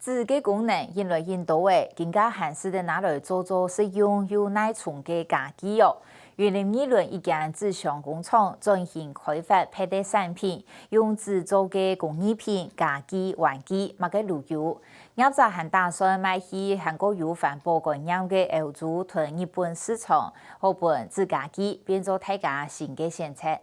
纸嘅功能越来越多诶，更加限制的拿来做使用有耐重嘅家具哦。2020年，一间纸箱工厂转型开发配套产品，用纸做嘅工艺品、家具、玩具，卖个旅游。业者还打算卖去韩国有环保概念嘅欧洲同日本市场，好把纸家具变做大家新嘅选择。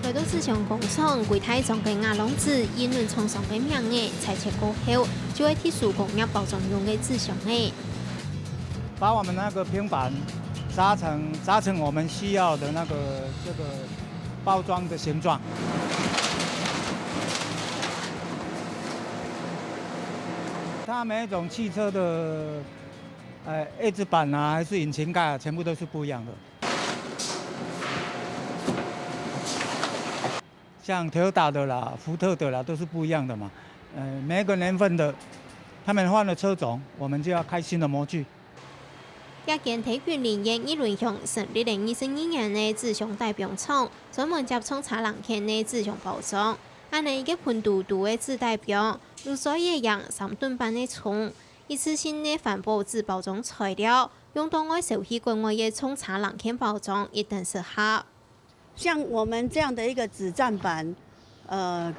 来到纸箱工厂，柜台装嘅亚龙纸，因为厂商嘅名嘅裁切过后，就会替手工业包装用嘅纸箱嘅。把我们那个平板扎成我们需要的这个包装的形状。它每一种汽车的叶子板啊，还是引擎盖啊，全部都是不一样的。像Toyota的啦、福特的啦，都是不一样的嘛。每一个年份的，他们换了车种，我们就要开新的模具。一間體育連營一輪向成立2022年嘅紙箱代表廠，專門接廠茶冷片嘅紙箱包裝。按呢嘅盤度嘅紙代表，如所一樣3噸半嘅重，一次性嘅環保紙包裝材料，用到我手機國外嘅廠茶冷片包裝一定適合。像我们这样的一个纸站板，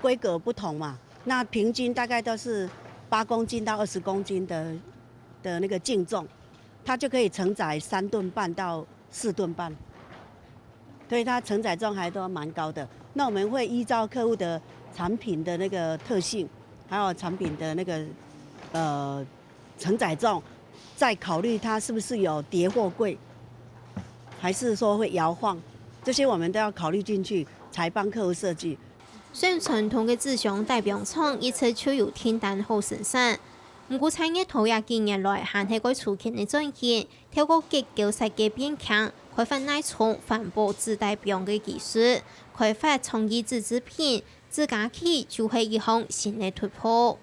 规格不同嘛，那平均大概都是8公斤到20公斤的那个净重，它就可以承载3吨半到4吨半，所以它承载重还都蛮高的。那我们会依照客户的产品的那个特性，还有产品的那个承载重，再考虑它是不是有叠货柜，还是说会摇晃。这些我们都要考虑进去，才帮客户设计。雖然傳統嘅紙箱代表廠一直超有天單好生產，不過產業頭廿幾年來還係個初期嘅轉型，透過結構設計變強，開發耐重環保紙代表嘅技術，開發創意紙製品，紙家具就係一項新嘅突破。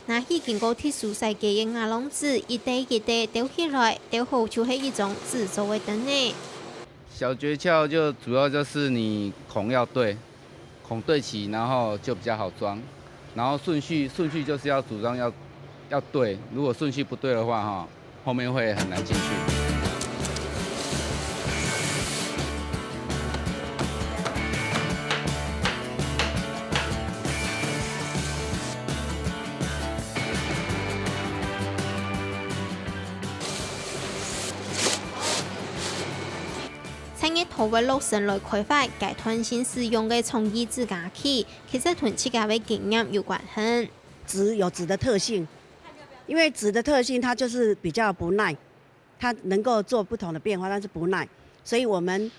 那些經過特殊設計嘅亞龍紙，一堆一堆丟起來，丟好就係一種製作嘅燈呢。小訣竅就主要就是你孔要对，孔对齐，然后就比较好装。然后顺序就是要组装要对，如果顺序不对的话，哈，后面会很难进去。產業投入落實來開發階段性使用嘅創意紙家具，其實同自家嘅經驗有關係。紙有紙的特性，因為紙的特性它就是比較不耐，它能夠做不同的變化，但是不耐，所以我們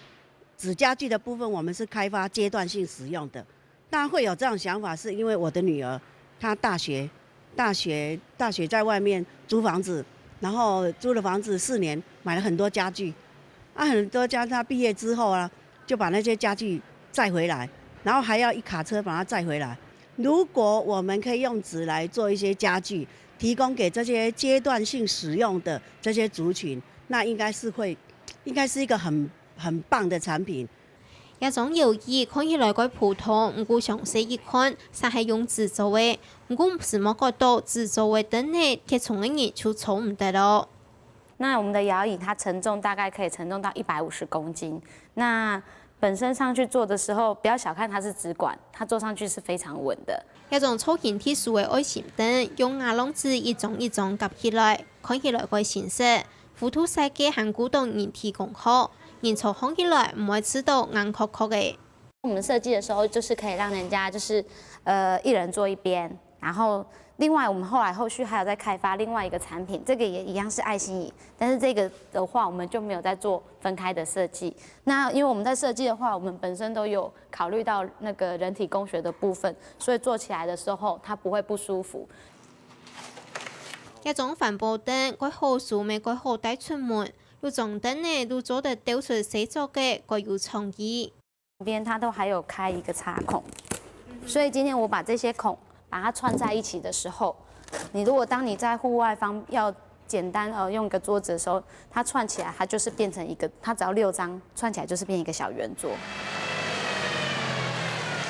紙家具的部分我們是開發階段性使用的。那會有這樣想法，是因為我的女兒她大學在外面租房子，然後租了房子4年，買了很多家具。很多家他畢業之後啊，就把那些家具載回來，然後還要一卡車把它載回來。如果我們可以用紙來做一些家具，提供給這些階段性使用的這些族群，那應該是一個很棒的產品。一種搖椅看起來quite普通，不過詳細一看，實係用紙做嘅。不過什麼角度紙做嘅燈呢？鐵重嘅嘢就重唔得咯。那我们的搖椅它承重大概可以承重到150公斤。那本身上去做的时候，不要小看它是纸管，它坐上去是非常稳的。一種粗件鐵樹嘅愛心燈，用亞龍紙一種一種夾起來，看起來quite顯色。附圖設計和古董人體工學，人操看起來唔會吃到硬殼殼嘅。我們設計的時候，就是可以讓人家就是一人坐一邊，然後。另外，我們後續還有在開發另外一個產品，這個也一樣是愛心椅，但是這個的話，我們就沒有在做分開的設計。那因為我們在設計的話，我們本身都有考慮到那個人體工學的部分，所以做起來的時候，它不會不舒服。一種環保燈，佢好數咪佢好帶出門，有種燈呢，都做得雕出製作嘅，佢有創意。邊它都還有開一個插孔，所以今天我把這些孔。把它串在一起的時候，你如果当你在户外要简单用一个桌子的时候，它串起来，它就是变成一个，它只要6张串起来就是变一个小圆桌。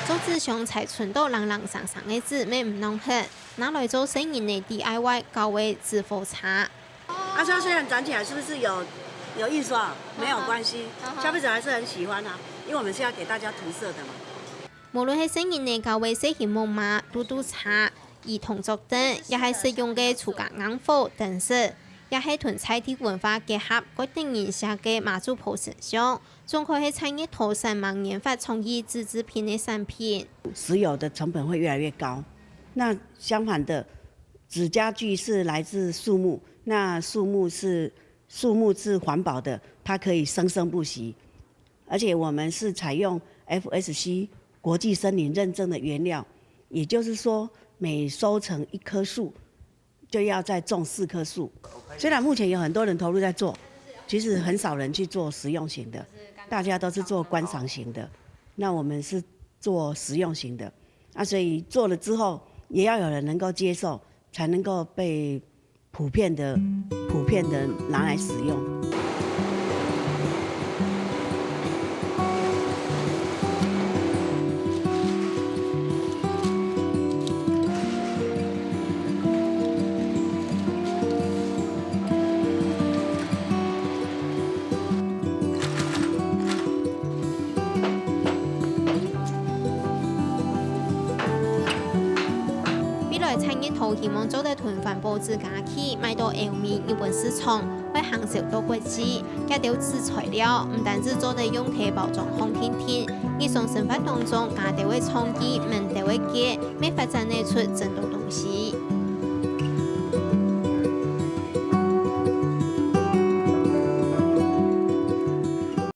做纸上才存到朗朗上上的纸，咩唔弄hết，拿来做生意的 DIY 高为纸火茶。它虽然展起来是不是有印刷，没有关系，消费者还是很喜欢啊，因为我们是要给大家涂色的嘛。無論係生意嘅高位色型木馬、嘟嘟茶、兒童桌等，也係實用嘅廚家硬貨等色，也係同在地文化結合，決定影響嘅馬祖埔形象，仲可以產業投身盲研發創意紙製品嘅產品。石油的成本會越來越高，那相反的，紙家具是來自樹木，那樹木是環保的，它可以生生不息，而且我們是採用 FSC。國際森林認證的原料，也就是說，每收成1棵樹，就要再種4棵樹。雖然目前有很多人投入在做，其實很少人去做實用型的，大家都是做觀賞型的。那我們是做實用型的，所以做了之後，也要有人能夠接受，才能夠被普遍的拿來使用。產業圖希望做得團環保紙家具賣到歐美日本市場，會行銷到國際。加掉紙材料，唔單止做得用體包裝好聽聽，日常生活當中加掉嘅創意，唔掉嘅嘅，未發展得出真多東西。